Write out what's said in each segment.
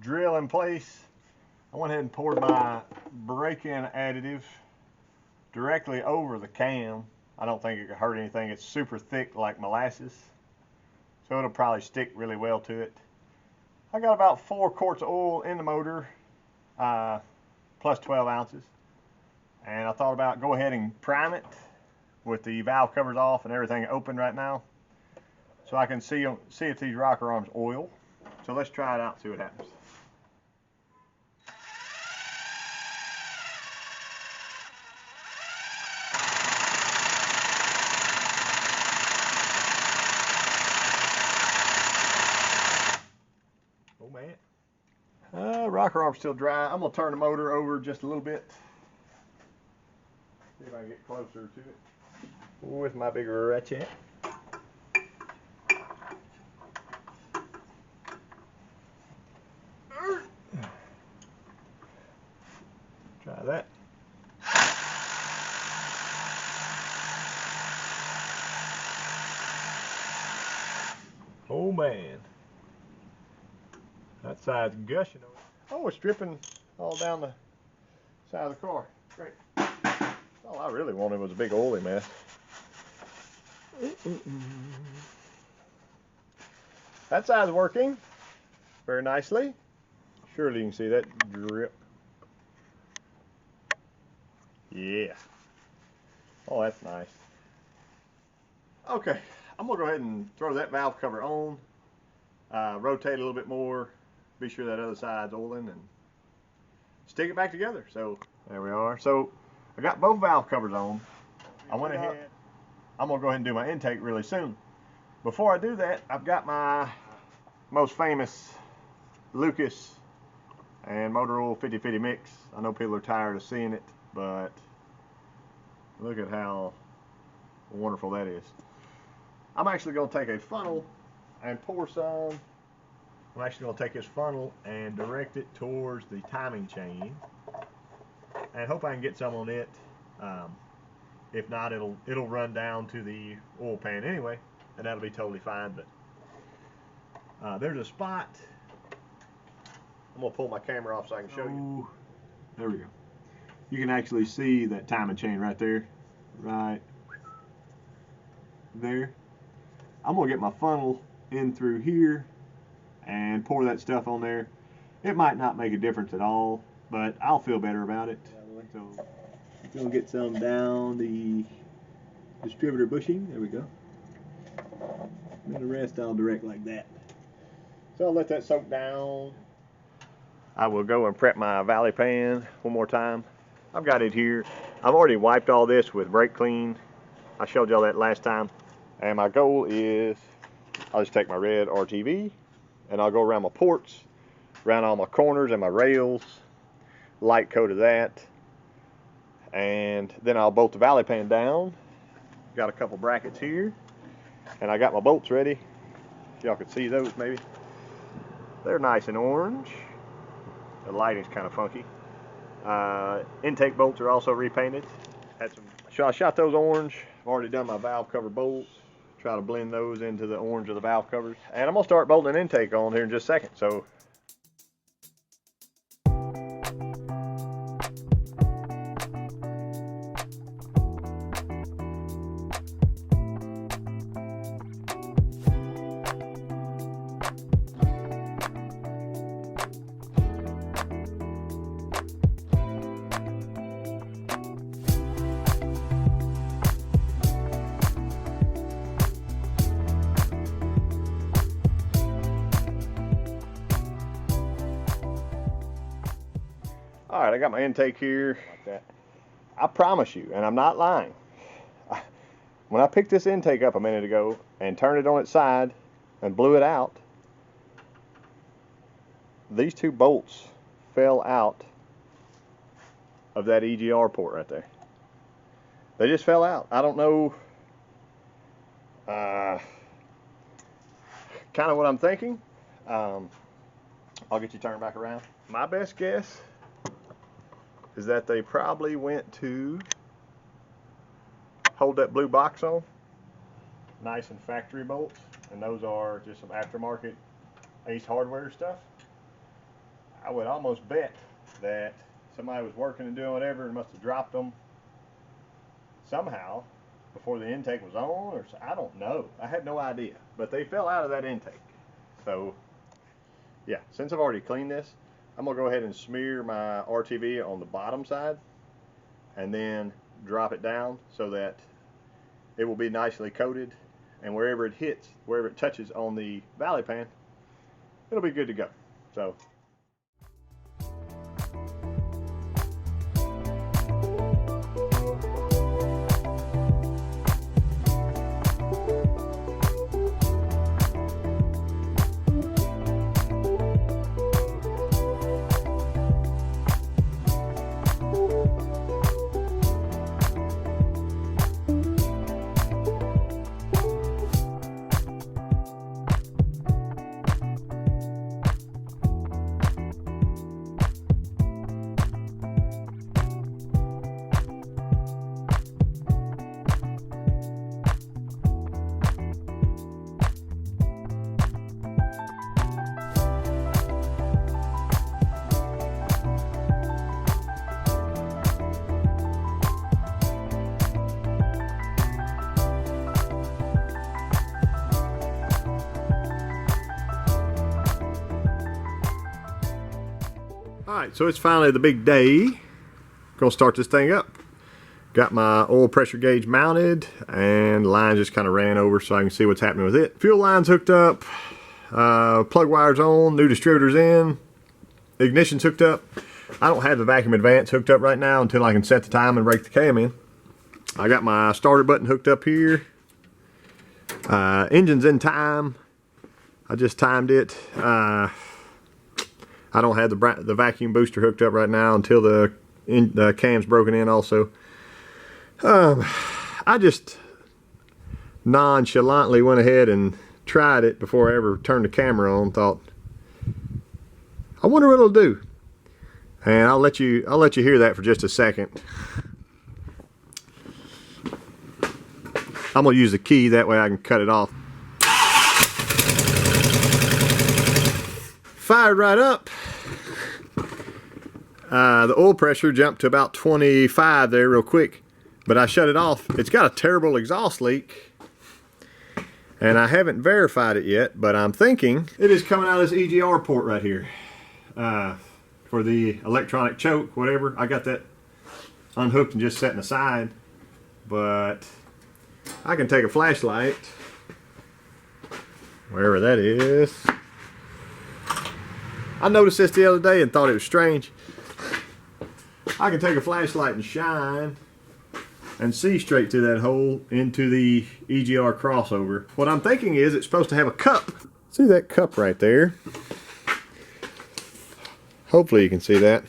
drill in place, I went ahead and poured my break-in additive directly over the cam. I don't think it could hurt anything. It's super thick like molasses, so it'll probably stick really well to it. I got about 4 quarts of oil in the motor, plus 12 ounces. And I thought about go ahead and prime it with the valve covers off and everything open right now, so I can see if these rocker arms oil. So let's try it out and see what happens. Oh man. Rocker arm's still dry. I'm gonna turn the motor over just a little bit. See if I can get closer to it with my bigger ratchet. Try that. Oh man, that side's gushing over. Oh, it's dripping all down the side of the car. Great. All I really wanted was a big oily mess. That side's working very nicely. Surely you can see that drip. Yeah. Oh, that's nice. Okay, I'm gonna go ahead and throw that valve cover on, rotate a little bit more, be sure that other side's oiling, and stick it back together. So there we are. So I got both valve covers on. I went ahead. I'm gonna go ahead and do my intake really soon. Before I do that, I've got my most famous Lucas and motor oil 50-50 mix. I know people are tired of seeing it, but look at how wonderful that is. I'm actually going to take a funnel and pour some. I'm actually going to take this funnel and direct it towards the timing chain, and hope I can get some on it. If not, it'll run down to the oil pan anyway, and that'll be totally fine. But there's a spot. I'm gonna pull my camera off so I can show you. There we go. You can actually see that timing chain right there, right there. I'm gonna get my funnel in through here and pour that stuff on there. It might not make a difference at all, but I'll feel better about it. So we'll get some down the distributor bushing. There we go. And the rest I'll direct like that. So I'll let that soak down. I will go and prep my valley pan one more time. I've got it here. I've already wiped all this with brake clean. I showed y'all that last time. And my goal is, I'll just take my red RTV and I'll go around my ports, around all my corners and my rails, light coat of that. And then I'll bolt the valley pan down. Got a couple brackets here. And I got my bolts ready. Y'all can see those maybe. They're nice and orange. The lighting's kind of funky. Intake bolts are also repainted. So I shot those orange. I've already done my valve cover bolts. Try to blend those into the orange of the valve covers. And I'm gonna start bolting an intake on here in just a second. So all right, I got my intake here. Like that. I promise you, and I'm not lying, when I picked this intake up a minute ago and turned it on its side and blew it out, these two bolts fell out of that EGR port right there. They just fell out. I don't know kind of what I'm thinking. I'll get you turned back around. My best guess is that they probably went to hold that blue box on. Nice and factory bolts, and those are just some aftermarket Ace Hardware stuff. I would almost bet that somebody was working and doing whatever and must have dropped them somehow before the intake was on, or I don't know. I had no idea, but they fell out of that intake. So yeah, since I've already cleaned this, I'm gonna go ahead and smear my RTV on the bottom side and then drop it down so that it will be nicely coated, and wherever it hits, wherever it touches on the valley pan, it'll be good to go. So alright, so it's finally the big day. Gonna start this thing up. Got my oil pressure gauge mounted, and the line just kind of ran over so I can see what's happening with it. Fuel line's hooked up, plug wires on, new distributor's in, ignition's hooked up. I don't have the vacuum advance hooked up right now until I can set the time and break the cam in. I got my starter button hooked up here. Engine's in time. I just timed it. I don't have the vacuum booster hooked up right now until the cam's broken in also. I just nonchalantly went ahead and tried it before I ever turned the camera on. Thought, I wonder what it'll do. And I'll let you hear that for just a second. I'm gonna use the key, that way I can cut it off. Fired right up. The oil pressure jumped to about 25 there real quick, but I shut it off. It's got a terrible exhaust leak, and I haven't verified it yet, but I'm thinking it is coming out of this EGR port right here for the electronic choke, whatever. I got that unhooked and just setting aside, but I can take a flashlight, wherever that is. I noticed this the other day and thought it was strange. I can take a flashlight and shine and see straight through that hole into the EGR crossover. What I'm thinking is it's supposed to have a cup. See that cup right there? Hopefully you can see that.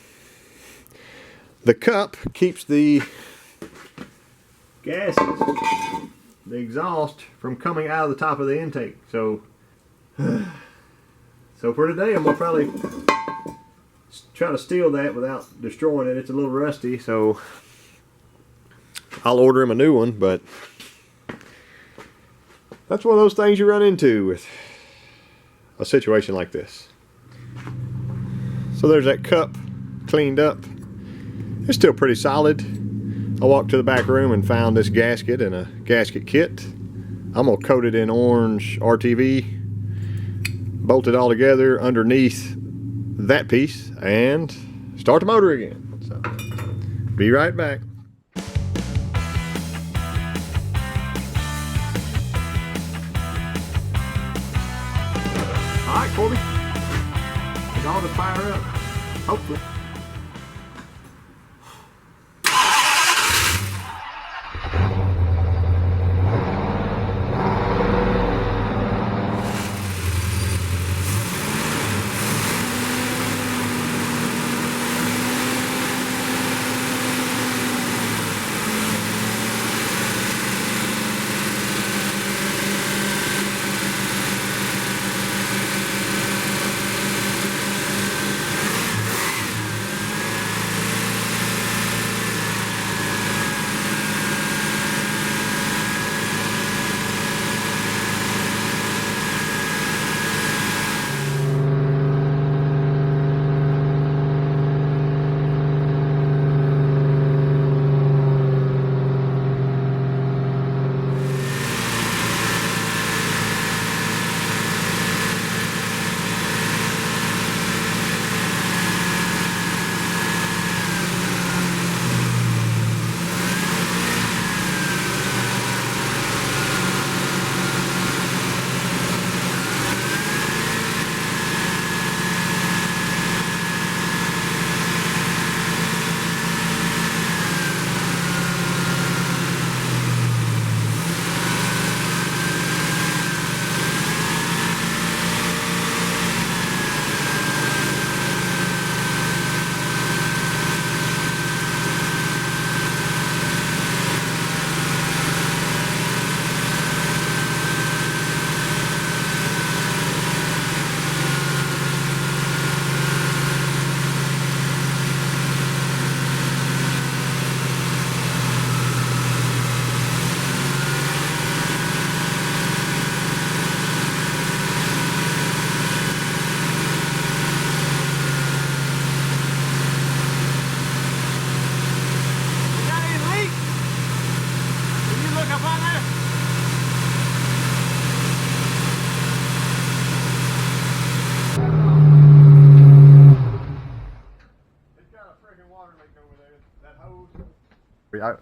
The cup keeps the gases, the exhaust, from coming out of the top of the intake. So for today, I'm gonna probably try to steal that without destroying it. It's a little rusty, so I'll order him a new one, but that's one of those things you run into with a situation like this. So there's that cup cleaned up. It's still pretty solid. I walked to the back room and found this gasket and a gasket kit. I'm gonna coat it in orange RTV, bolt it all together underneath that piece, and start the motor again. So, be right back. All right, Corby, it's all to fire up, hopefully.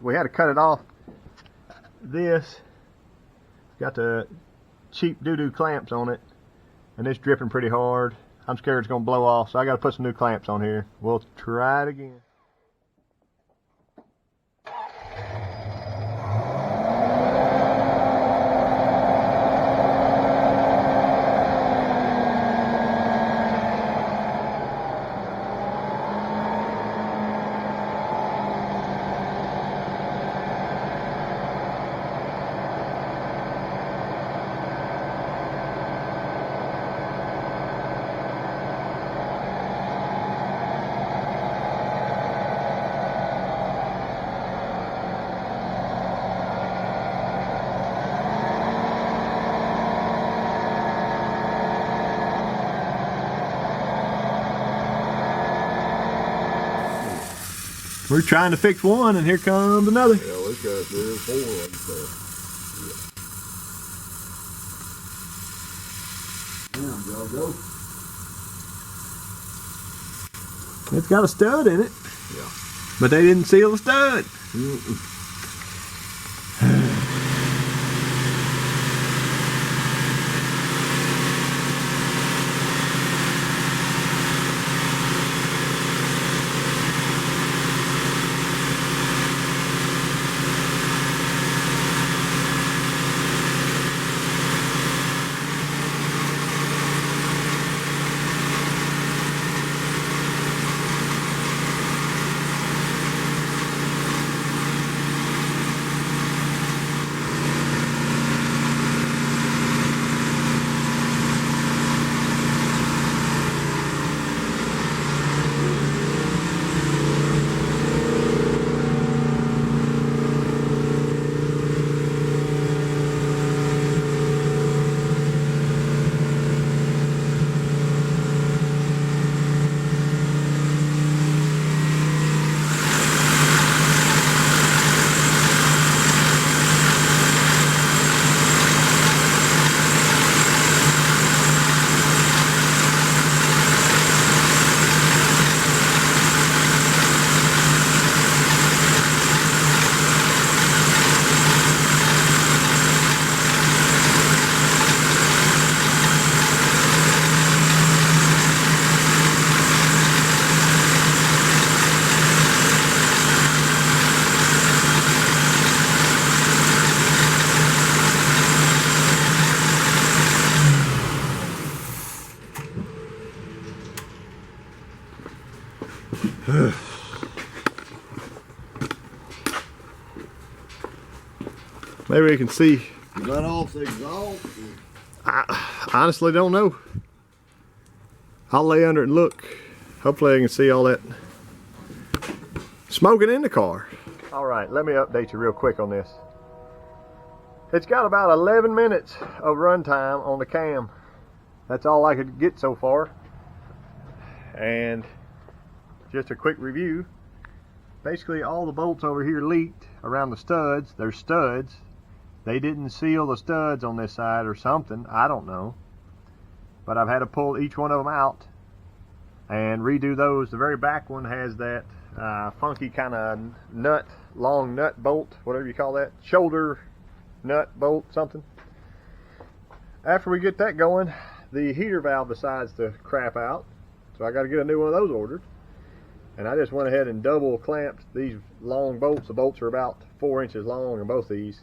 we had to cut it off. This got the cheap doo-doo clamps on it, and it's dripping pretty hard. I'm scared it's gonna blow off, so I gotta put some new clamps on here. We'll try it again. We're trying to fix one, and here comes another. Yeah, it's got 3 or 4 of them. Yeah. Damn, go. It's got a stud in it. Yeah. But they didn't seal the stud. Maybe we can see. You got off the exhaust? I honestly don't know. I'll lay under it and look. Hopefully I can see all that smoking in the car. All right, let me update you real quick on this. It's got about 11 minutes of runtime on the cam. That's all I could get so far. And just a quick review. Basically all the bolts over here leaked around the studs. They're studs. They didn't seal the studs on this side or something. I don't know. But I've had to pull each one of them out and redo those. The very back one has that funky kind of nut, long nut bolt, whatever you call that. Shoulder nut bolt, something. After we get that going, the heater valve decides to crap out. So I got to get a new one of those ordered. And I just went ahead and double clamped these long bolts. The bolts are about 4 inches long in both these.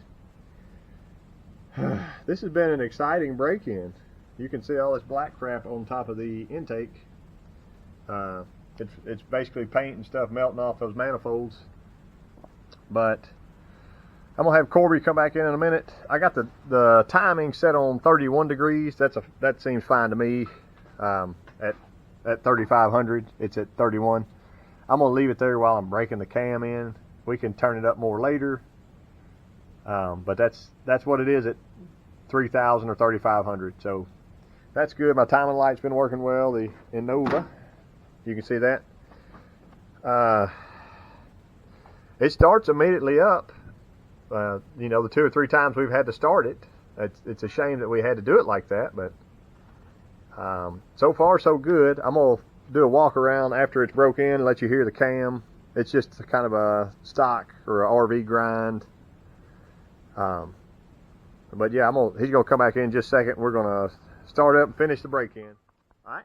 This has been an exciting break-in. You can see all this black crap on top of the intake. It's basically paint and stuff melting off those manifolds. But I'm gonna have Corby come back in a minute. I got the timing set on 31 degrees. That seems fine to me. At 3500, it's at 31. I'm gonna leave it there while I'm breaking the cam in. We can turn it up more later. But that's what it is at 3000 or 3500. So that's good. My timing light's been working well. The Innova, you can see that. It starts immediately up. You know, the 2 or 3 times we've had to start it. It's a shame that we had to do it like that, but so far so good. I'm gonna do a walk around after it's broke in and let you hear the cam It's just kind of a stock or a RV grind. But yeah, he's gonna come back in just a second. We're gonna start up and finish the break in. All right.